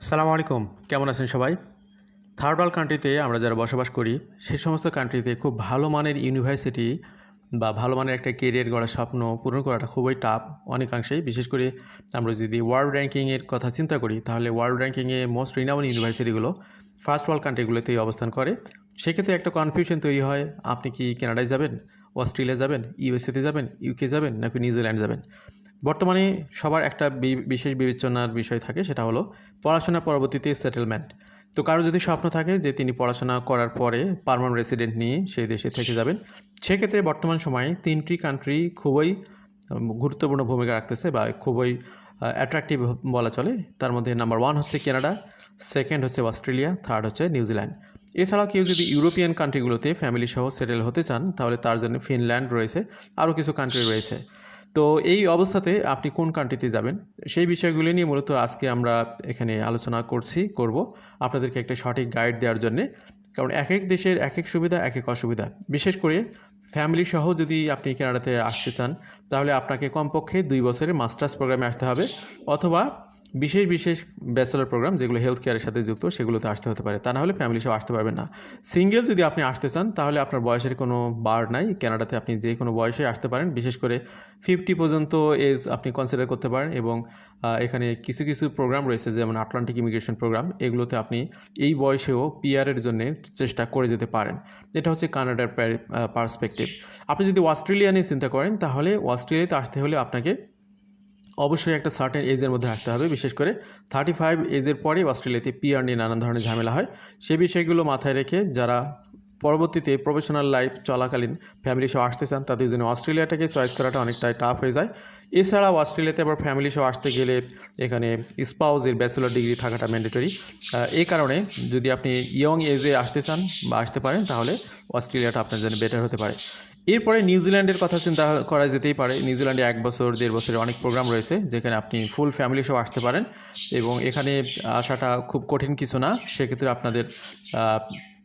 সালামু আলাইকুম, কেমন আছেন সবাই? থার্ড ওয়ার্ল্ড কান্ট্রিতে আমরা যারা বসবাস করি, সেই সমস্ত কান্ট্রিতে খুব ভালো মানের ইউনিভার্সিটি বা ভালো মানের একটা কেরিয়ার গড়ার স্বপ্ন পূরণ করাটা খুবই টাফ অনেকাংশেই। বিশেষ করে আমরা যদি ওয়ার্ল্ড র্যাঙ্কিংয়ের কথা চিন্তা করি, তাহলে ওয়ার্ল্ড র্যাঙ্কিংয়ে মোস্ট রিনাউন্ড ইউনিভার্সিটিগুলো ফার্স্ট ওয়ার্ল্ড কান্ট্রিগুলোতেই অবস্থান করে। সেক্ষেত্রে একটা কনফিউশন তৈরি হয়, আপনি কি কানাডায় যাবেন, অস্ট্রেলিয়া যাবেন, ইউএসএতে যাবেন, ইউকে যাবেন, নাকি নিউজিল্যান্ড যাবেন? বর্তমানে সবার একটা বিশেষ বিবেচনার বিষয় থাকে, সেটা হলো পড়াশোনা পরবর্তীতে সেটেলমেন্ট। তো কারো যদি স্বপ্ন থাকে যে তিনি পড়াশোনা করার পরে পার্মানেন্ট রেসিডেন্ট নিয়ে সেই দেশে থেকে যাবেন, সেক্ষেত্রে বর্তমান সময়ে 3টি কান্ট্রি খুবই গুরুত্বপূর্ণ ভূমিকা রাখতেছে বা খুবই অ্যাট্রাকটিভ বলা চলে। তার মধ্যে নাম্বার 1 হচ্ছে কানাডা, সেকেন্ড হচ্ছে অস্ট্রেলিয়া, থার্ড হচ্ছে নিউজিল্যান্ড। এছাড়াও কেউ যদি ইউরোপিয়ান কান্ট্রিগুলোতে ফ্যামিলি সহ সেটেল হতে চান, তাহলে তার জন্য ফিনল্যান্ড রয়েছে, আরও কিছু কান্ট্রি রয়েছে। তো এই অবস্থাতে আপনি কোন কান্ট্রিতে যাবেন, সেই বিষয়গুলি নিয়ে মূলত আজকে আমরা এখানে আলোচনা করব আপনাদেরকে একটা সঠিক গাইড দেওয়ার জন্যে। কারণ এক এক দেশের এক এক সুবিধা, এক এক অসুবিধা। বিশেষ করে ফ্যামিলি সহ যদি আপনি কানাডাতে আসতে চান, তাহলে আপনাকে কমপক্ষে 2 বছরের মাস্টার্স প্রোগ্রামে আসতে হবে, অথবা বিশেষ বিশেষ ব্যাচেলর প্রোগ্রাম যেগুলো হেলথ কেয়ারের সাথে যুক্ত, সেগুলোতে আসতে হতে পারে। তা না হলে ফ্যামিলি সহ আসতে পারবেন না। সিঙ্গেল যদি আপনি আসতে চান, তাহলে আপনার বয়সের কোনো বার নাই। কানাডাতে আপনি যে কোনো বয়সে আসতে পারেন। বিশেষ করে 50 পর্যন্ত এজ আপনি কনসিডার করতে পারেন। এবং এখানে কিছু কিছু প্রোগ্রাম রয়েছে, যেমন আটলান্টিক ইমিগ্রেশন প্রোগ্রাম, এগুলোতে আপনি এই বয়সেও পিআরের জন্য চেষ্টা করে যেতে পারেন। এটা হচ্ছে কানাডার পার্সপেক্টিভ। আপনি যদি অস্ট্রেলিয়া নিয়ে চিন্তা করেন, তাহলে অস্ট্রেলিয়াতে আসতে হলে আপনাকে অবশ্যই একটা সার্টেন এজের মধ্যে আসতে হবে। বিশেষ করে 35 এজের পরে অস্ট্রেলিয়াতে পিআর নিয়ে নানান ধরনের ঝামেলা হয়। সেই বিষয়গুলো মাথায় রেখে যারা পরবর্তীতে প্রফেশনাল লাইফ চলাকালীন ফ্যামিলি সহ আসতে চান, তাদের জন্য অস্ট্রেলিয়াটাকে চয়েস করাটা অনেকটাই টাফ হয়ে যায়। এছাড়াও অস্ট্রেলিয়াতে আবার ফ্যামিলি সহ আসতে গেলে এখানে স্পাউসের ব্যাচেলর ডিগ্রি থাকাটা ম্যান্ডেটরি। এই কারণে যদি আপনি ইয়ং এজে আসতে চান বা আসতে পারেন, তাহলে অস্ট্রেলিয়াটা আপনার জন্য বেটার হতে পারে। এরপরে নিউজিল্যান্ডের কথা চিন্তা করা যেতেই পারে। নিউজিল্যান্ডে 1 বছর 1.5 বছরের অনেক প্রোগ্রাম রয়েছে, যেখানে আপনি ফুল ফ্যামিলি সহ আসতে পারেন এবং এখানে আসাটা খুব কঠিন কিছু না। সেক্ষেত্রে আপনাদের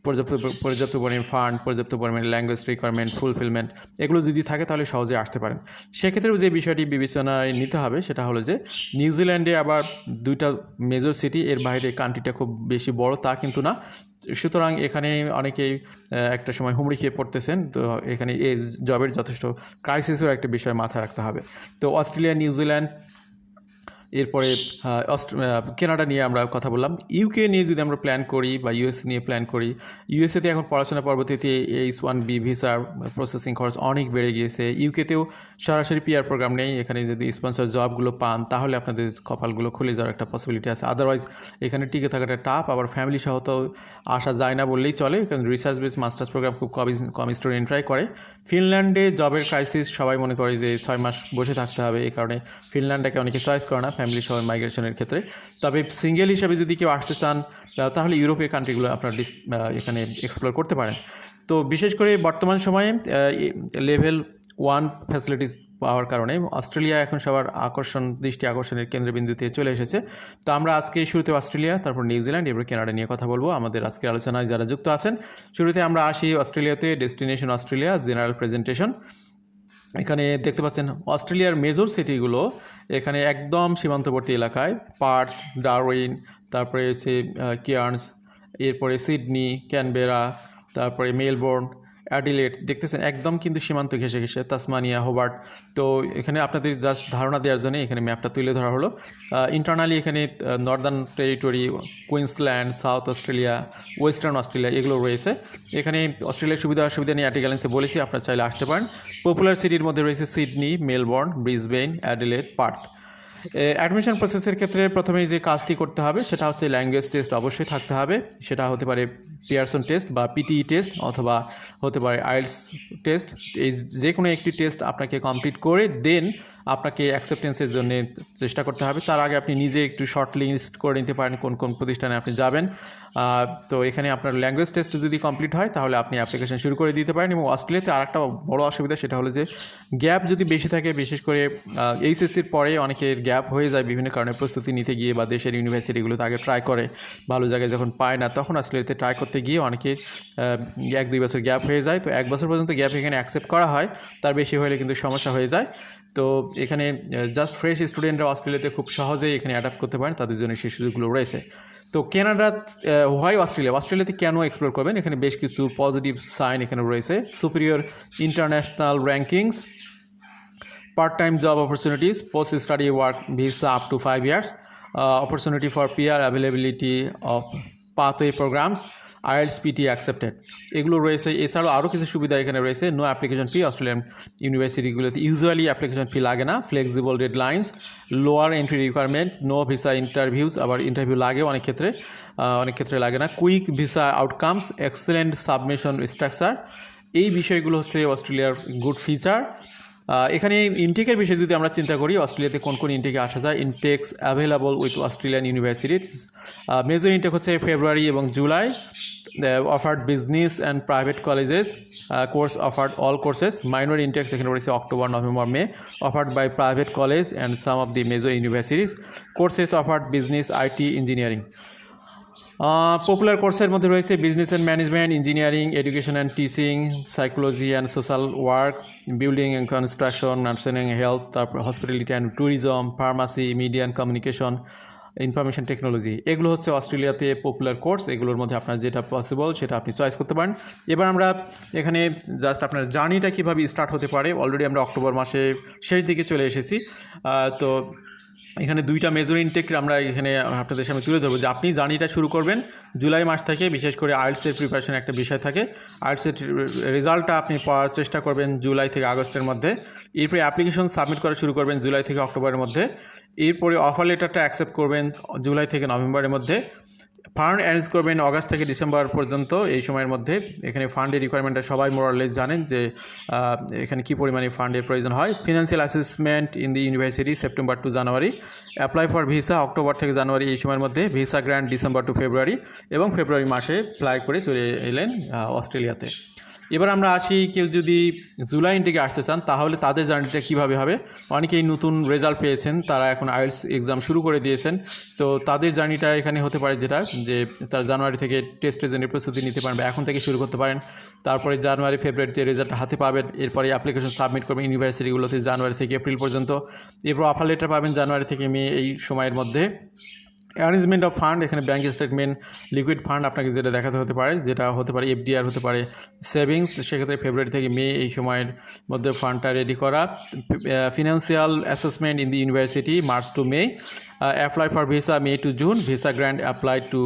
পর্যাপ্ত পর্যাপ্ত পরিমাণ ফান্ড, পর্যাপ্ত পরিমাণে ল্যাঙ্গুয়েজ রিকোয়ারমেন্ট, ফুলফিলমেন্ট, এগুলো যদি থাকে তাহলে সহজে আসতে পারেন। সেক্ষেত্রেও যে বিষয়টি বিবেচনায় নিতে হবে, সেটা হলো যে নিউজিল্যান্ডে আবার 2টা মেজর সিটি, এর বাইরে কান্ট্রিটা খুব বেশি বড় তা কিন্তু না। সুতরাং এখানে অনেকেই একটা সময় হুমড়ি খেয়ে পড়তেছেন। তো এখানে এই জবের যথেষ্ট ক্রাইসিসের একটা বিষয় মাথায় রাখতে হবে। তো অস্ট্রেলিয়া, নিউজিল্যান্ড, এরপরে কানাডা নিয়ে আমরা কথা বললাম। ইউকে নিয়ে যদি আমরা প্ল্যান করি বা ইউএস নিয়ে প্ল্যান করি, ইউএসএতে এখন পড়াশোনা পরবর্তীতে H1B ভিসার প্রসেসিং খরচ অনেক বেড়ে গিয়েছে। ইউকেতেও সরাসরি পিআর প্রোগ্রাম নেই। এখানে যদি স্পন্সর জবগুলো পান, তাহলে আপনাদের কপালগুলো খুলে যাওয়ার একটা পসিবিলিটি আছে। আদারওয়াইজ এখানে টিকে থাকাটা টাফ। আবার ফ্যামিলি সহ তো আসা যায় না বললেই চলে, কারণ রিসার্চ বেস মাস্টার্স প্রোগ্রাম খুব কম স্টুডেন্ট ট্রাই করে। ফিনল্যান্ডে জবের ক্রাইসিস, সবাই মনে করে যে 6 মাস বসে থাকতে হবে। এই কারণে ফিনল্যান্ডটাকে অনেকে চয়েস করে না ফ্যামিলি সহ মাইগ্রেশনের ক্ষেত্রে। তবে সিঙ্গেল হিসাবে যদি কেউ আসতে চান, তাহলে ইউরোপের কান্ট্রিগুলো আপনার এখানে এক্সপ্লোর করতে পারেন। তো বিশেষ করে বর্তমান সময়ে লেভেল 1 ফ্যাসিলিটিস পাওয়ার কারণে অস্ট্রেলিয়া এখন সবার দৃষ্টি আকর্ষণের কেন্দ্রবিন্দুতে চলে এসেছে। তো আমরা আজকে শুরুতে অস্ট্রেলিয়া, তারপর নিউজিল্যান্ড, এবার কানাডা নিয়ে কথা বলবো আমাদের আজকের আলোচনায় যারা যুক্ত আছেন। শুরুতে আমরা আসি অস্ট্রেলিয়াতে। Destination Australia, general presentation. এখানে দেখতে পাচ্ছেন অস্ট্রেলিয়ার মেজর সিটিগুলো এখানে একদম সীমান্তবর্তী এলাকায়। পার্থ, ডারউইন, তারপরে হচ্ছে কেয়ার্নস, এরপরে সিডনি, ক্যানবেরা, তারপরে মেলবোর্ন, অ্যাডিলেড, দেখতেছেন একদম কিন্তু সীমান্ত ঘেঁষে ঘেঁষে। Tasmania, Hobart. তো এখানে আপনাদের জাস্ট ধারণা দেওয়ার জন্য এখানে ম্যাপটা তুলে ধরা হলো। ইন্টারনালি এখানে Northern territory, Queensland, south Australia, western Australia, এগুলো রয়েছে। এখানে অস্ট্রেলিয়ার সুবিধা অসুবিধা নিয়ে আর্টিকেলেন্সে বলেছি, আপনারা চাইলে আসতে পারেন। পপুলার সিটির মধ্যে রয়েছে Sydney, Melbourne, Brisbane, Adelaide, Partha. Admission প্রসেসের ক্ষেত্রে প্রথমেই যে কাজটি করতে হবে, সেটা হচ্ছে ল্যাঙ্গুয়েজ টেস্ট অবশ্যই থাকতে হবে। সেটা হতে পারে পিয়ারসন টেস্ট বা পিটিই টেস্ট, অথবা হতে পারে আইএলটিএস টেস্ট। এই যে কোনো একটি টেস্ট আপনাকে কমপ্লিট করে দেন আপনাকে অ্যাকসেপ্টেন্সের জন্য চেষ্টা করতে হবে। তার আগে আপনি নিজে একটু শর্ট লিস্ট করে নিতে পারেন কোন কোন প্রতিষ্ঠানে আপনি যাবেন। তো এখানে আপনার ল্যাঙ্গুয়েজ টেস্ট যদি কমপ্লিট হয়, তাহলে আপনি অ্যাপ্লিকেশন শুরু করে দিতে পারেন। এবং অস্ট্রেলিয়াতে আরেকটা বড় অসুবিধা, সেটা হলো যে গ্যাপ যদি বেশি থাকে, বিশেষ করে এইচএসসির পরে অনেকের গ্যাপ হয়ে যায় বিভিন্ন কারণে, প্রস্তুতি নিতে গিয়ে বা দেশের ইউনিভার্সিটিগুলোতে আগে ট্রাই করে, ভালো জায়গায় যখন পায় না, তখন অস্ট্রেলিয়াতে ট্রাই করতে গিয়ে অনেকে 1-2 বছর গ্যাপ হয়ে যায়। তো 1 বছর পর্যন্ত গ্যাপ এখানে অ্যাকসেপ্ট করা হয়, তার বেশি হলে কিন্তু সমস্যা হয়ে যায়। তো এখানে জাস্ট ফ্রেশ স্টুডেন্টরা অস্ট্রেলিয়াতে খুব সহজেই এখানে অ্যাডাপ্ট করতে পারেন, তাদের জন্য সেই সুযোগগুলো রয়েছে। তো কানাডা, হোয়াই অস্ট্রেলিয়াতে কেন এক্সপ্লোর করবেন, এখানে বেশ কিছু পজিটিভ সাইন এখানে রয়েছে। Superior international rankings, part-time job opportunities, post-study work visa up to 5 years, opportunity for peer availability of pathway programs, IELTS PT accepted, এগুলো রয়েছে। এছাড়াও আরও কিছু সুবিধা এখানে রয়েছে। নো অ্যাপ্লিকেশন ফি, অস্ট্রেলিয়ান ইউনিভার্সিটিগুলোতে ইউজুয়ালি অ্যাপ্লিকেশন ফি লাগে না। Flexible deadlines, lower entry requirement, no visa interviews, আবার ইন্টারভিউ লাগে অনেক ক্ষেত্রে লাগে না। Quick visa outcomes, excellent submission structure, এই বিষয়গুলো হচ্ছে অস্ট্রেলিয়ার গুড ফিচার। এখানে ইনটেকের বিষয়ে যদি আমরা চিন্তা করি, অস্ট্রেলিয়াতে কোন কোন ইনটেকে আসা যায়, intakes available with Australian universities. Major intake হচ্ছে ফেব্রুয়ারি এবং July. Offered business and private colleges, course offered all courses. Minor intakes এখানে রয়েছে October, November, May. Offered by private college and some of the major universities. Courses offered business, IT, engineering. Popular কোর্সের মধ্যে রয়েছে business and management, engineering, education and teaching, psychology and social work, building and construction, nursing and health, তারপর hospitality and tourism, pharmacy, media and communication, information technology. এগুলো হচ্ছে অস্ট্রেলিয়াতে popular course. এগুলোর মধ্যে আপনার যেটা পসিবল সেটা আপনি চয়েস করতে পারেন। এবার আমরা এখানে জাস্ট আপনার জার্নিটা কীভাবে স্টার্ট হতে পারে, অলরেডি আমরা অক্টোবর মাসে শেষ দিকে চলে এসেছি। তো এখানে দুইটা মেজর ইনটেক আমরা এখানে আপনাদের সামনে তুলে ধরবো, যে আপনি জার্নিটা শুরু করবেন জুলাই মাস থেকে। বিশেষ করে আইএলটিএসের প্রিপারেশন একটা বিষয় থাকে, আইএলটিএসের রেজাল্টটা আপনি পাওয়ার চেষ্টা করবেন জুলাই থেকে আগস্টের মধ্যে। এরপরে অ্যাপ্লিকেশন সাবমিট করা শুরু করবেন জুলাই থেকে অক্টোবরের মধ্যে। এরপরে অফার লেটারটা অ্যাকসেপ্ট করবেন জুলাই থেকে নভেম্বরের মধ্যে। ফান্ড অ্যারেঞ্জ করবেন অগাস্ট থেকে ডিসেম্বর পর্যন্ত, এই সময়ের মধ্যে। এখানে ফান্ডের রিকোয়ারমেন্টটা সবাই মোরালেস জানেন যে এখানে কী পরিমাণে ফান্ডের প্রয়োজন হয়। Financial assessment in the university, September to January. Apply for visa, October থেকে জানুয়ারি এই সময়ের মধ্যে। Visa grant December to February, এবং ফেব্রুয়ারি মাসে ফ্লাই করে চলে এলেন অস্ট্রেলিয়াতে। এবার আমরা আসি, কেউ যদি জুলাই ইনটেকে আসতে চান তাহলে তাদের জার্নিটা কীভাবে হবে। অনেকেই নতুন রেজাল্ট পেয়েছেন, তারা এখন আইএলটিএস এক্সাম শুরু করে দিয়েছেন। তো তাদের জার্নিটা এখানে হতে পারে যেটা, যে তারা জানুয়ারি থেকে টেস্টের জন্য প্রস্তুতি নিতে পারেন, বা এখন থেকে শুরু করতে পারেন। তারপরে জানুয়ারি ফেব্রুয়ারিতে রেজাল্ট হাতে পাবেন। এরপরে অ্যাপ্লিকেশন সাবমিট করবেন ইউনিভার্সিটিগুলোতে জানুয়ারি থেকে এপ্রিল পর্যন্ত। এরপর অফার লেটার পাবেন জানুয়ারি থেকে মে, এই সময়ের মধ্যে। অ্যারেঞ্জমেন্ট অফ ফান্ড, এখানে ব্যাঙ্ক স্টেটমেন্ট, লিকুইড ফান্ড আপনাকে যেটা দেখাতে হতে পারে, যেটা হতে পারে এফডিআর, হতে পারে সেভিংস, সেক্ষেত্রে ফেব্রুয়ারি থেকে মে এই সময়ের মধ্যে ফান্ডটা রেডি করা। Financial assessment in the university, March to May. Apply for visa May to June, visa grant apply to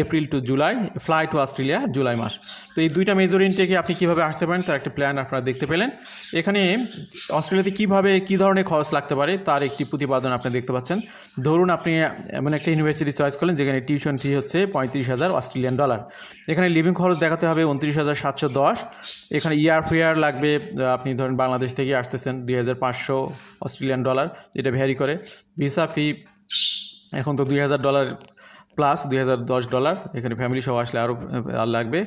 April to July, fly to Australia July মাস। তো এই দুইটা মেজর ইনটেকে আপনি কীভাবে আসতে পারেন তার একটা প্ল্যান আপনারা দেখতে পেলেন। এখানে অস্ট্রেলিয়াতে কী ধরনের খরচ লাগতে পারে তার একটি প্রতিপাদন আপনি দেখতে পাচ্ছেন। ধরুন আপনি এমন একটা ইউনিভার্সিটি চয়েস করলেন যেখানে টিউশন ফি হচ্ছে 35,000 অস্ট্রেলিয়ান ডলার। এখানে লিভিং খরচ দেখাতে হবে 29,710। এখানে ইয়ার ফেয়ার লাগবে, আপনি ধরেন বাংলাদেশ থেকে আসতেছেন 2,500 অস্ট্রেলিয়ান ডলার, এটা ভ্যারি করে। ভিসা ফি এখন তো $2,000 প্লাস $2,010, এখানে ফ্যামিলি সহ আসলে আরও লাগবে।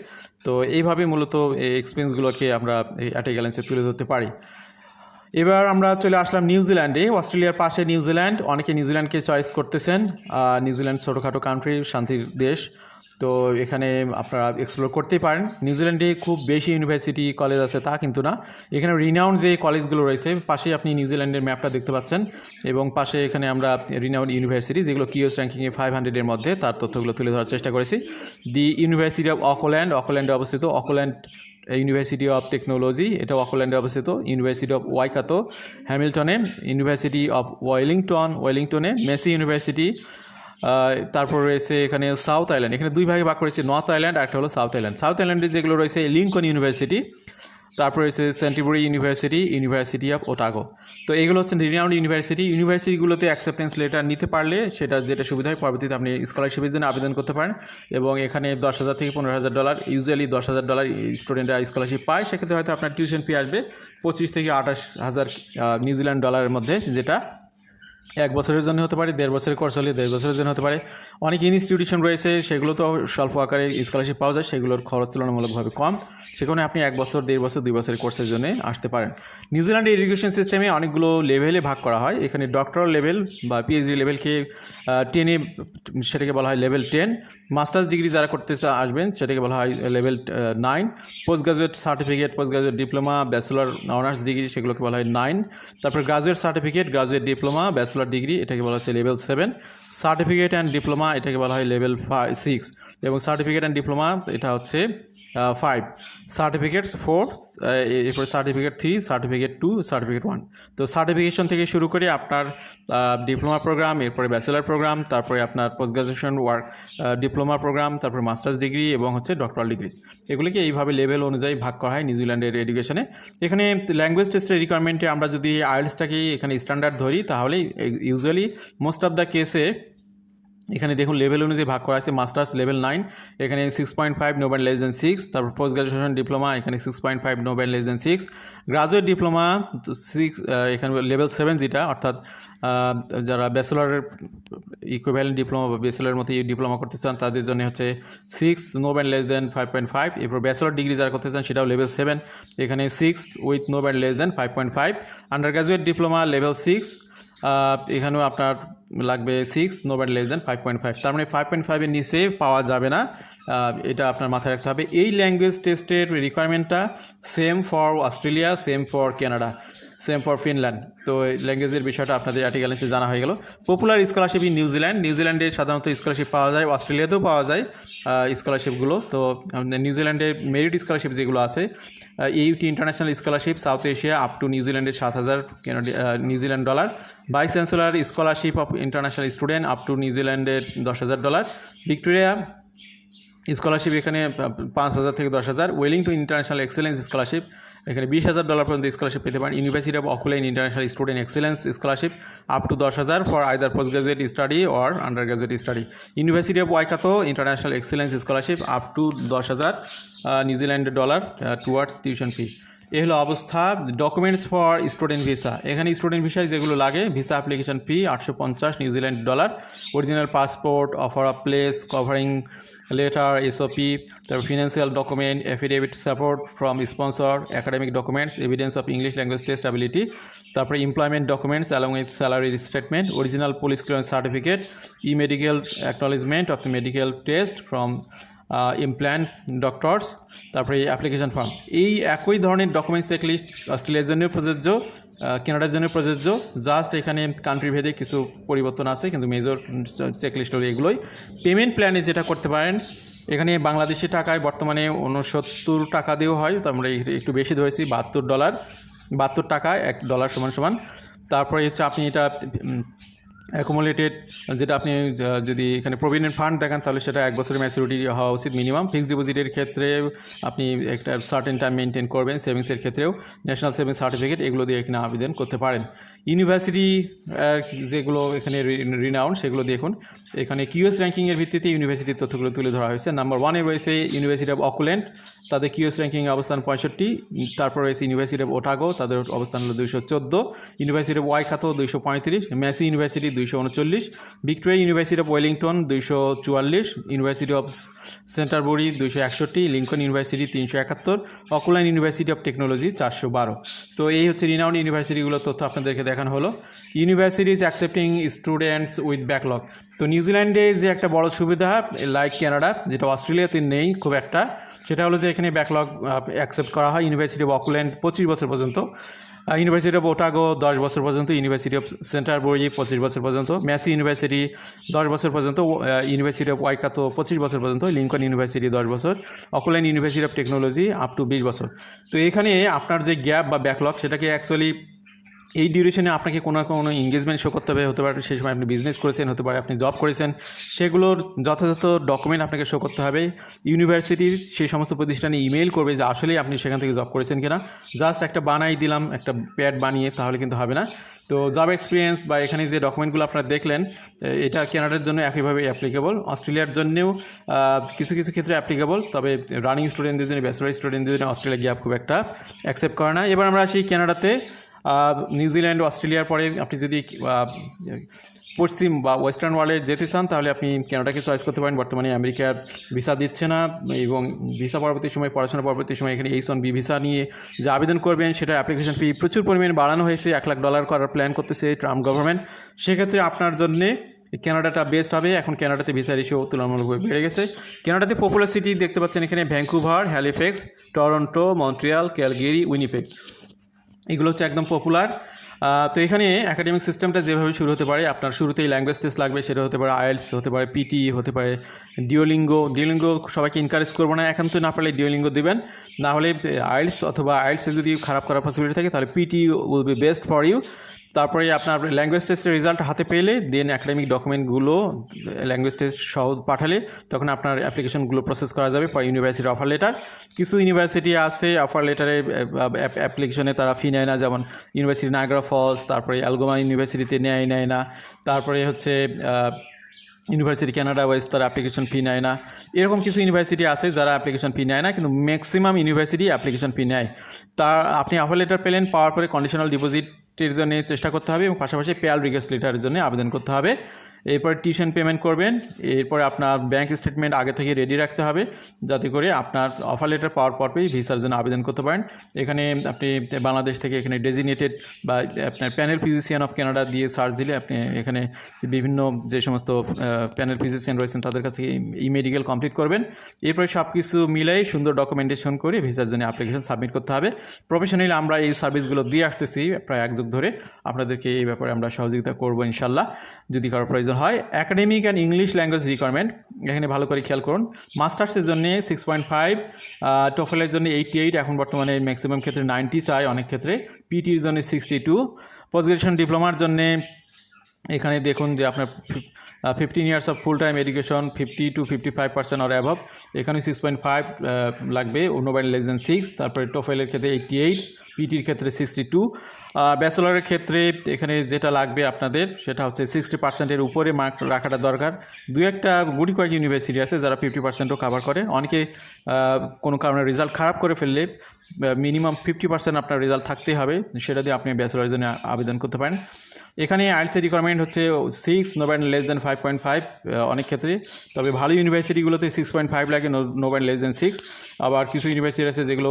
তো এইভাবে মূলত এই এক্সপেন্সগুলোকে আমরা অ্যাট এ গ্যালেন্সে তুলে ধরতে পারি। এবার আমরা চলে আসলাম নিউজিল্যান্ডে। অস্ট্রেলিয়ার পাশে নিউজিল্যান্ড, অনেকে নিউজিল্যান্ডকে চয়েস করতেছেন। নিউজিল্যান্ড ছোটোখাটো কান্ট্রি, শান্তির দেশ। তো এখানে আপনারা এক্সপ্লোর করতেই পারেন। নিউজিল্যান্ডে খুব বেশি ইউনিভার্সিটি কলেজ আছে তা কিন্তু না, এখানে রিনাউন্ড যে কলেজগুলো রয়েছে, পাশে আপনি নিউজিল্যান্ডের ম্যাপটা দেখতে পাচ্ছেন, এবং পাশে এখানে আমরা রিনাউন্ড ইউনিভার্সিটি যেগুলো কিউএস র্যাঙ্কিংয়ে 500-এর মধ্যে, তার তথ্যগুলো তুলে ধরার চেষ্টা করেছি। দি ইউনিভার্সিটি অফ অকল্যান্ডে অবস্থিত। অকল্যান্ড ইউনিভার্সিটি অফ টেকনোলজি, এটা অকল্যান্ডে অবস্থিত। ইউনিভার্সিটি অফ ওয়াইকাতো হ্যামিল্টনে। ইউনিভার্সিটি অফ ওয়েলিংটনে। Massey university. তারপর রয়েছে এখানে সাউথ আইল্যান্ড, এখানে দুই ভাগে ভাগ করেছে, নর্থ আইল্যান্ড আর একটা হলো সাউথ আইল্যান্ড। সাউথ আইল্যান্ডে যেগুলো রয়েছে লিঙ্কন ইউনিভার্সিটি, তারপর রয়েছে সেন্টিবুরি ইউনিভার্সিটি অফ ওটাগো। তো এগুলো হচ্ছে রিনাউন্ড ইউনিভার্সিটিগুলোতে অ্যাকসেপ্টেন্স লেটার নিতে পারলে সেটা যেটা সুবিধা হয়, পরবর্তীতে আপনি স্কলারশিপের জন্য আবেদন করতে পারেন, এবং এখানে $10,000 থেকে $15,000, ইউজুয়ালি $10,000 স্টুডেন্টরা স্কলারশিপ পায়। সেক্ষেত্রে হয়তো আপনার টিউশন ফি আসবে 25,000 থেকে 28,000 নিউজিল্যান্ড ডলারের মধ্যে, যেটা 1 বছরের জন্য হতে পারে, 1.5 বছরের কোর্স হলে 1.5 বছরের জন্য হতে পারে। অনেক ইনস্টিটিউশন রয়েছে, সেগুলো তো স্বল্প আকারে স্কলারশিপ পাওয়া যায়, সেগুলোর খরচ তুলনামূলকভাবে কম। সেখানে আপনি 1 বছর, 1.5 বছর, 2 বছরের কোর্সের জন্য আসতে পারেন। নিউজিল্যান্ডের এডুকেশন সিস্টেমে অনেকগুলো লেভেলে ভাগ করা হয়। এখানে ডক্টরাল লেভেল বা পিএইচডি লেভেলকে 10-এ, সেটাকে বলা হয় লেভেল 10। মাস্টার্স ডিগ্রি যারা করতে আসবেন সেটাকে বলা হয় level 9। Post graduate certificate, post graduate diploma, bachelor honours degree, সেগুলোকে বলা হয় 9। তারপর graduate certificate, graduate diploma, bachelor degree, এটাকে বলা হচ্ছে লেভেল 7। সার্টিফিকেট অ্যান্ড ডিপ্লোমা, এটাকে বলা হয় লেভেল 6। এবং সার্টিফিকেট অ্যান্ড ডিপ্লোমা এটা হচ্ছে 5। সার্টিফিকেটস 4, এরপর সার্টিফিকেট 3, সার্টিফিকেট 2, সার্টিফিকেট 1। তো সার্টিফিকেশন থেকে শুরু করে আপনার ডিপ্লোমা প্রোগ্রাম, এরপরে ব্যাচেলার প্রোগ্রাম, তারপরে আপনার post graduation work diploma program, তারপরে মাস্টার্স ডিগ্রি এবং হচ্ছে ডক্টরাল ডিগ্রিজ, এগুলিকে এইভাবে লেভেল অনুযায়ী ভাগ করা হয় নিউজিল্যান্ডের এডুকেশনে। এখানে ল্যাঙ্গুয়েজ টেস্টের রিকোয়ারমেন্টে আমরা যদি আইএলটিএসটাকেই এখানে স্ট্যান্ডার্ড ধরি, তাহলে ইউজুয়ালি মোস্ট অফ দ্য কেসে এখানে দেখুন লেভেল অনুযায়ী ভাগ করা আছে। মাস্টার্স লেভেল 9, এখানে 6.5, নো ব্যান্ড লেস দেন 6। তারপর পোস্ট গ্রাজুয়েশন ডিপ্লোমা এখানে 6.5, no band less than 6। Graduate diploma 6, এখানে লেভেল 7 যেটা, অর্থাৎ যারা ব্যাচেলারের ইকুইভ্যালেন্ট ডিপ্লোমা বা ব্যাচেলারের মতো ডিপ্লোমা করতে চান তাদের জন্য হচ্ছে 6, নো ব্যান্ড লেস দেন 5.5। এরপর ব্যাচেলার ডিগ্রি যারা করতে চান সেটাও লেভেল 7, এখানে 6 with no band less than 5.5। Under graduate diploma level 6, এখানেও আপনার লাগবে 6, নো ব্যান্ড লেস দেন 5.5। তার মানে 5.5-এর নিচে পাওয়া যাবে না, এটা আপনার মাথায় রাখতে হবে। এই ল্যাঙ্গুয়েজ টেস্টের রিকোয়ারমেন্টটা same for Australia, same for Canada, same for Finland. তো ল্যাঙ্গুয়েজের বিষয়টা আপনাদের আর্টিকেল এসে জানা হয়ে গেল। পপুলার স্কলারশিপ ইন নিউজিল্যান্ডে সাধারণত স্কলারশিপ পাওয়া যায়, অস্ট্রেলিয়াতেও পাওয়া যায় স্কলারশিপগুলো। তো নিউজিল্যান্ডে মেরিট স্কলারশিপ যেগুলো আছে, UT international scholarship South Asia up to নিউজিল্যান্ডের 7,000 New Zealand dollar. Vice chancellor scholarship of international student up to নিউজিল্যান্ডের $10,000। ভিক্টোরিয়া স্কলারশিপ এখানে 5,000 থেকে 10,000। ওয়েলিংটন ইন্টারন্যাশনাল এক্সেলেন্স স্কলারশিপ এখানে $20,000 পর্যন্ত স্কলারশিপ পেতে পারেন। University of Auckland international student excellence scholarship up to 10,000 for either post graduate study or under graduate study. University of Waikato international excellence scholarship up to 10,000 New Zealand dollar towards tuition fee. এ হলো অবস্থা। Documents for student visa, এখানে student ভিসায় যেগুলো লাগে, visa application fee $850 New Zealand dollar, original passport, offer of place, covering letter, SOP, তারপর financial document, affidavit support from sponsor, academic documents, evidence of English language test ability, তারপরে employment documents along with salary statement, original police clearance certificate, medical acknowledgement of the medical test from empanelled doctors, তারপরে application form. এই একই ধরনের documents checklist অস্ট্রেলিয়ার জন্য প্রযোজ্য, কানাডার জন্য প্রযোজ্য। জাস্ট এখানে কান্ট্রি ভেদে কিছু পরিবর্তন আছে, কিন্তু মেজর চেকলিস্ট হলো এগুলোই। পেমেন্ট প্ল্যানে যেটা করতে পারেন, এখানে বাংলাদেশি টাকায় বর্তমানে 69 টাকা দিয়েও হয়, তো আমরা একটু বেশি ধরেছি, $72, 72 টাকা $1 সমান। তারপরে হচ্ছে আপনি এটা অ্যাকুমুলেটেড, যেটা আপনি যদি এখানে প্রভিডেন্ট ফান্ড দেখান তাহলে সেটা 1 বছরের ম্যাচুরিটি হওয়া উচিত মিনিমাম। ফিক্সড ডিপোজিটের ক্ষেত্রে আপনি একটা সার্টেন টাইম মেনটেন করবেন। সেভিংসের ক্ষেত্রেও ন্যাশনাল সেভিংস সার্টিফিকেট এগুলো দিয়ে এখানে আবেদন করতে পারেন। ইউনিভার্সিটি যেগুলো এখানে রিনাউন্ড সেগুলো দেখুন। এখানে কিউএস র্যাঙ্কিংয়ের ভিত্তিতে ইউনিভার্সিটির তথ্যগুলো তুলে ধরা হয়েছে। নাম্বার 1-এ রয়েছে ইউনিভার্সিটি অফ অকল্যান্ড, তাদের কিউএস র্যাঙ্কিংয়ে অবস্থান 65। তারপর রয়েছে ইউনিভার্সিটি অফ ওটাগো, তাদের অবস্থান হলো 214। University of Waikato 235। Massey university 239। Victoria university of Wellington 244। University of Canterbury 261। Lincoln university 371। Auckland university of technology 412। তো এই হচ্ছে রিনাউন্ড ইউনিভার্সিটিগুলোর তথ্য আপনাদেরকে দেখানো হলো। Universities accepting students with backlog. তো নিউজিল্যান্ডে যে একটা বড় সুবিধা, লাইক কানাডা, যেটা অস্ট্রেলিয়াতে নেই খুব একটা, সেটা হলো যে এখানে ব্যাকলগ অ্যাকসেপ্ট করা হয়। ইউনিভার্সিটি অফ অকল্যান্ড 25 বছর পর্যন্ত, ইউনিভার্সিটি অফ ওটাগো 10 বছর পর্যন্ত, ইউনিভার্সিটি অফ সেন্টারবরি 25 বছর পর্যন্ত, ম্যাসি ইউনিভার্সিটি 10 বছর পর্যন্ত, ইউনিভার্সিটি অফ ওয়াইকাতো 25 বছর পর্যন্ত, লিঙ্কন ইউনিভার্সিটি 10 বছর, Auckland university of technology up to 20 বছর। তো এখানে আপনার যে গ্যাপ বা ব্যাকলগ, সেটাকে অ্যাকচুয়ালি এই ডিউরেশনে আপনাকে কোনো এঙ্গেজমেন্ট শো করতে হবে, হতে পারে সেই সময় আপনি বিজনেস করেছেন, হতে পারে আপনি জব করেছেন, সেগুলোর যথাযথ ডকুমেন্ট আপনাকে শো করতে হবে। ইউনিভার্সিটির সেই সমস্ত প্রতিষ্ঠানে ইমেল করবে যে আসলেই আপনি সেখান থেকে জব করেছেন কিনা। জাস্ট একটা বানাই দিলাম, একটা প্যাড বানিয়ে, তাহলে কিন্তু হবে না। তো জব এক্সপিরিয়েন্স বা এখানে যে ডকুমেন্টগুলো আপনারা দেখলেন, এটা কানাডার জন্য একইভাবে অ্যাপ্লিকেবল, অস্ট্রেলিয়ার জন্যেও কিছু কিছু ক্ষেত্রে অ্যাপ্লিকেবল, তবে রানিং স্টুডেন্টদের জন্য, ব্যাচেলার স্টুডেন্টদের জন্য অস্ট্রেলিয়া গ্যাপ খুব একটা অ্যাকসেপ্ট করে না। এবার আমরা আসি কানাডাতে। নিউজিল্যান্ড অস্ট্রেলিয়ার পরে আপনি যদি পশ্চিম বা ওয়েস্টার্ন ওয়ার্ল্ডে যেতে চান তাহলে আপনি কানাডাকে চয়েস করতে পারেন। বর্তমানে আমেরিকার ভিসা দিচ্ছে না এবং ভিসা পরবর্তী সময় পড়াশোনা পরবর্তী সময় এখানে H1B ভিসা নিয়ে যে আবেদন করবেন সেটা অ্যাপ্লিকেশন ফি প্রচুর পরিমাণে বাড়ানো হয়েছে। $1,00,000 করার প্ল্যান করতেছে ট্রাম্প গভর্নমেন্ট। সেক্ষেত্রে আপনার জন্যে কানাডাটা বেস্ট হবে। এখন কানাডাতে ভিসা রেশিও তুলনামূলকভাবে বেড়ে গেছে। কানাডাতে পপুলার সিটি দেখতে পাচ্ছেন এখানে Vancouver, Halifax, Toronto, Montreal, Calgary, Winnipeg, এগুলো হচ্ছে একদম পপুলার। তো এখানে একাডেমিক সিস্টেমটা যেভাবে শুরু হতে পারে, আপনার শুরুতেই ল্যাঙ্গুয়েজ টেস্ট লাগবে, সেটা হতে পারে আইএলটিএস, হতে পারে পিটি, হতে পারে ডিওলিঙ্গো সবাইকে এনকারেজ করবো না, এখন তো না পারলে ডিওলিঙ্গো দেবেন, না হলে আইএলটিএস অথবা আইএলটিএসে যদি খারাপ করার পসিবিলিটি থাকে তাহলে PT will be best for you. তারপরে আপনার ল্যাঙ্গুয়েজ টেস্টের রেজাল্ট হাতে পেলে দেন অ্যাকাডেমিক ডকুমেন্টগুলো ল্যাঙ্গুয়েজ টেস্ট সহ পাঠালে তখন আপনার অ্যাপ্লিকেশনগুলো প্রসেস করা যাবে ফর ইউনিভার্সিটি অফার লেটার। কিছু ইউনিভার্সিটি আছে অফার লেটারে অ্যাপ্লিকেশনে তারা ফি নেয় না, যেমন ইউনিভার্সিটি নায়াগ্রা ফলস, তারপরে অ্যালগোমা ইউনিভার্সিটিতে নেয় না, তারপরে হচ্ছে ইউনিভার্সিটি কানাডা ওয়েস্ট, তারা অ্যাপ্লিকেশন ফি নেয় না। এরকম কিছু ইউনিভার্সিটি আছে যারা অ্যাপ্লিকেশন ফি নেয় না, কিন্তু ম্যাক্সিমাম ইউনিভার্সিটি অ্যাপ্লিকেশন ফি নেয়। আপনি অফার লেটার পেলেন, পাওয়ার পরে কন্ডিশনাল ডিপোজিটের জন্য চেষ্টা করতে হবে এবং পাশাপাশি পেয়ার রিকোয়েস্ট লেটারের জন্য আবেদন করতে হবে। এরপর টিউশন পেমেন্ট করবেন। এরপরে আপনার ব্যাঙ্ক স্টেটমেন্ট আগে থেকে রেডি রাখতে হবে যাতে করে আপনার অফার লেটার পাওয়ার পরই ভিসার জন্য আবেদন করতে পারেন। এখানে আপনি বাংলাদেশ থেকে এখানে ডেজিগনেটেড বা আপনার প্যানেল ফিজিশিয়ান অফ কানাডা দিয়ে সার্চ দিলে আপনি এখানে বিভিন্ন যে সমস্ত প্যানেল ফিজিশিয়ান রয়েছেন তাদের কাছ থেকে মেডিকেল কমপ্লিট করবেন। এরপরে সব কিছু মিলাই সুন্দর ডকুমেন্টেশন করে ভিসার জন্য অ্যাপ্লিকেশন সাবমিট করতে হবে। প্রফেশনালি আমরা এই সার্ভিসগুলো দিয়ে আসতেছি প্রায় 1 যুগ ধরে। আপনাদেরকে এই ব্যাপারে আমরা সহযোগিতা করবো ইনশাল্লাহ যদি কারো প্রয়োজন হয়। Academic and English language requirement এখানে ভালো করে খেয়াল করুন। মাস্টার্সের জন্য 6.5, টোফেলের জন্য 88, এখন বর্তমানে ম্যাক্সিমাম ক্ষেত্রে 90 চাই, অনেক ক্ষেত্রে পিটির জন্য 62, পোস্ট গ্রাজুয়েশন ডিপ্লোমার জন্যে এখানে দেখুন যে আপনার 15 years of full time education 50 to 55% or above, এখানে 6.5 লাগবে, নো বাই লেস দেন 6। তারপরে টোফেলের ক্ষেত্রে 88, পিটির ক্ষেত্রে 62। ব্যাচেলরের ক্ষেত্রে এখানে যেটা লাগবে আপনাদের সেটা হচ্ছে 60%-এর উপরে মার্ক রাখাটা দরকার। একটা গুটি কয়েক ইউনিভার্সিটি আছে যারা 50%ও কাভার করে। অনেকে কোনো কারণে রেজাল্ট খারাপ করে ফেললে মিনিমাম 50% আপনার রেজাল্ট থাকতেই হবে, সেটা দিয়ে আপনি ব্যাচেলরের জন্য আবেদন করতে পারেন। এখানে আইএলটিএস রিকোয়ারমেন্ট হচ্ছে 6, নো বাই লেস দেন 5.5 অনেক ক্ষেত্রে, তবে ভালো ইউনিভার্সিটিগুলোতে 6.5 লাগে, নো বাই লেস দেন 6। আবার কিছু ইউনিভার্সিটি আছে যেগুলো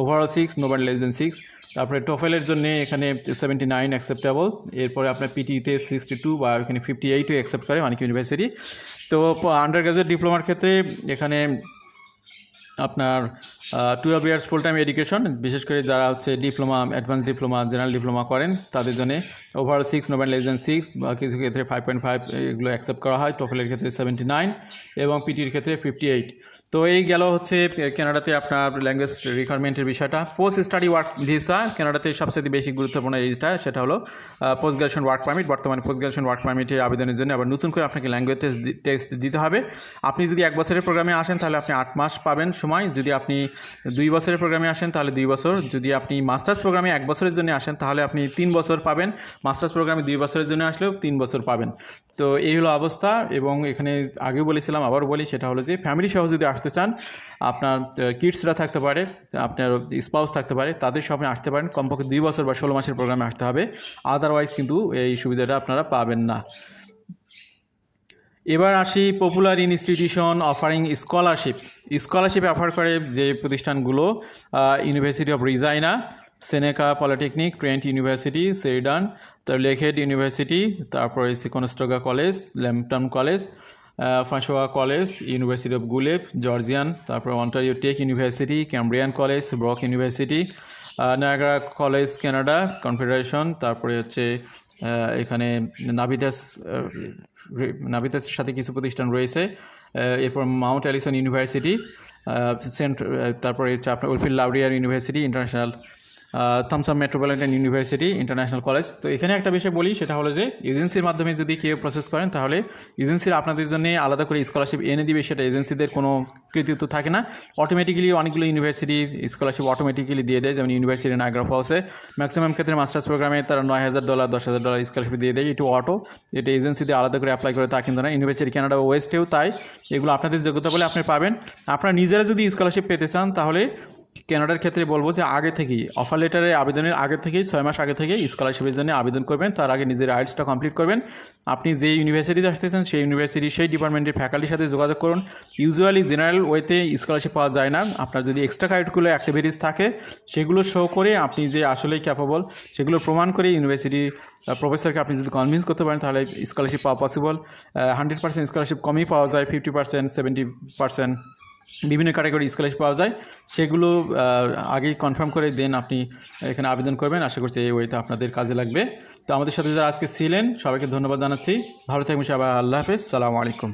overall 6, no by less than 6। তারপরে টোফেলের জন্য এখানে 79 অ্যাকসেপ্টেবল। এরপরে আপনার পিটিতে 62 বা এখানে 58ও অ্যাকসেপ্ট করে অনেক ইউনিভার্সিটি। তো আন্ডার গ্রাজুয়েট ডিপ্লোমার ক্ষেত্রে এখানে আপনার 12 ইয়ার্স ফুল টাইম এডুকেশন, বিশেষ করে যারা হচ্ছে diploma, advance diploma, general diploma করেন তাদের জন্য overall 6, no by less than 6, বা কিছু ক্ষেত্রে 5.5 এগুলো অ্যাকসেপ্ট করা হয়। টোফেলের ক্ষেত্রে 79 এবং পিটির ক্ষেত্রে 58। তো এই গেল হচ্ছে কানাডাতে আপনার ল্যাঙ্গুয়েজ রিকোয়ারমেন্টের বিষয়টা। পোস্ট স্টাডি ওয়ার্ক ভিসা কানাডাতে সবচেয়ে বেশি গুরুত্বপূর্ণ এইটা, সেটা হলো পোস্ট গ্রাজুয়েশন ওয়ার্ক পারমিট। বর্তমানে পোস্ট গ্রাজুয়েশন ওয়ার্ক পারমিটে আবেদনের জন্য আবার নতুন করে আপনাকে ল্যাঙ্গুয়েজ টেস্ট দিতে হবে। আপনি যদি 1 বছরের প্রোগ্রামে আসেন তাহলে আপনি 8 মাস পাবেন সময়, যদি আপনি 2 বছরের প্রোগ্রামে আসেন তাহলে 2 বছর, যদি আপনি মাস্টার্স প্রোগ্রামে 1 বছরের জন্য আসেন তাহলে আপনি 3 বছর পাবেন, মাস্টার্স প্রোগ্রামে 2 বছরের জন্য আসলেও 3 বছর পাবেন। তো এই হলো অবস্থা। এবং এখানে আগেও বলেছিলাম, আবার বলি, সেটা হলো যে ফ্যামিলি সহ যদি আসতে চান, আপনার কিডসরা থাকতে পারে, আপনার স্পাউস থাকতে পারে, তাদের সবাই আসতে পারেন। কমপক্ষে 2 বছর বা 16 মাসের প্রোগ্রামে আসতে হবে, আদারওয়াইজ কিন্তু এই সুবিধাটা আপনারা পাবেন না। এবার আসি popular institution offering scholarship offer করে যে প্রতিষ্ঠানগুলো, university of Regina, Seneca polytechnic, Trent university, Sheridan, তার লেকহেড ইউনিভার্সিটি, তারপরে Conestoga college, Lambton college, Fanshawe college, university of Guelph, Georgian, তারপরে Ontario tech university, Cambrian college, Brock university, Niagara college Canada Confederation, তারপরে হচ্ছে এখানে নাভিদাসের সাথে কিছু প্রতিষ্ঠান রয়েছে। এরপর মাউন্ট অ্যালিসন ইউনিভার্সিটি, তারপরে হচ্ছে আপনার উলফিল লাউরিয়ার ইউনিভার্সিটি ইন্টারন্যাশনাল, থমসন মেট্রোপলিটন ইউনিভার্সিটি ইন্টারন্যাশনাল কলেজ। তো এখানে একটা বিষয় বলি, সেটা হলো যে এজেন্সির মাধ্যমে যদি কেউ প্রসেস করেন তাহলে এজেন্সির আপনাদের জন্য আলাদা করে স্কলারশিপ এনে দিবে, সেটা এজেন্সিদের কোনো কৃতিত্ব থাকে না। অটোমেটিক্যালি অনেকগুলো ইউনিভার্সিটি স্কলারশিপ অটোমেটিক্যালি দিয়ে দেয়, যেমন ইউনিভার্সিটি নায়াগ্রা ফলসে ম্যাক্সিমাম ক্ষেত্রে মাস্টার্স প্রোগ্রামে তারা $9,000 $10,000 স্কলারশিপ দিয়ে দেয়। এটু এটা এজেন্সিতে আলাদা করে অ্যাপ্লাই করে তা কিন্তু না। ইউনিভার্সিটি কানাডা ওয়েস্টেও তাই, এগুলো আপনাদের যোগ্যতা বলে আপনি পাবেন। আপনারা নিজেরা যদি স্কলারশিপ পেতে চান তাহলে কানাডার ক্ষেত্রে বলবো যে আগে থেকেই অফার লেটারে আবেদনের আগে থেকেই 6 মাস আগে থেকেই স্কলারশিপের জন্য আবেদন করবেন। তার আগে নিজের আইএলটিএসটা কমপ্লিট করবেন। আপনি যে ইউনিভার্সিটিতে আসতেছেন সেই ইউনিভার্সিটি সেই ডিপার্টমেন্টের ফ্যাকাল্টির সাথে যোগাযোগ করুন। ইউজুয়ালি জেনারেল ওয়েতে স্কলারশিপ পাওয়া যায় না। আপনার যদি এক্সট্রা কারিকুলার অ্যাক্টিভিটিস থাকে সেগুলো শো করে আপনি যে আসলেই ক্যাপাবল সেগুলো প্রমাণ করে ইউনিভার্সিটির প্রফেসরকে আপনি যদি কনভিন্স করতে পারেন তাহলে স্কলারশিপ পাওয়া পসিবল। 100% স্কলারশিপ কমই পাওয়া যায়, 50%, 70% বিভিন্ন ক্যাটাগরি স্কলারশিপ পাওয়া যায়। সেগুলো আগেই কনফার্ম করে দেন আপনি এখানে আবেদন করবেন। আশা করছি এই ওয়েতে আপনাদের কাজে লাগবে। তো আমাদের সাথে যারা আজকে ছিলেন সবাইকে ধন্যবাদ জানাচ্ছি। ভালো থাকবেন সবাই। আল্লাহ হাফেজ। সালামু আলাইকুম।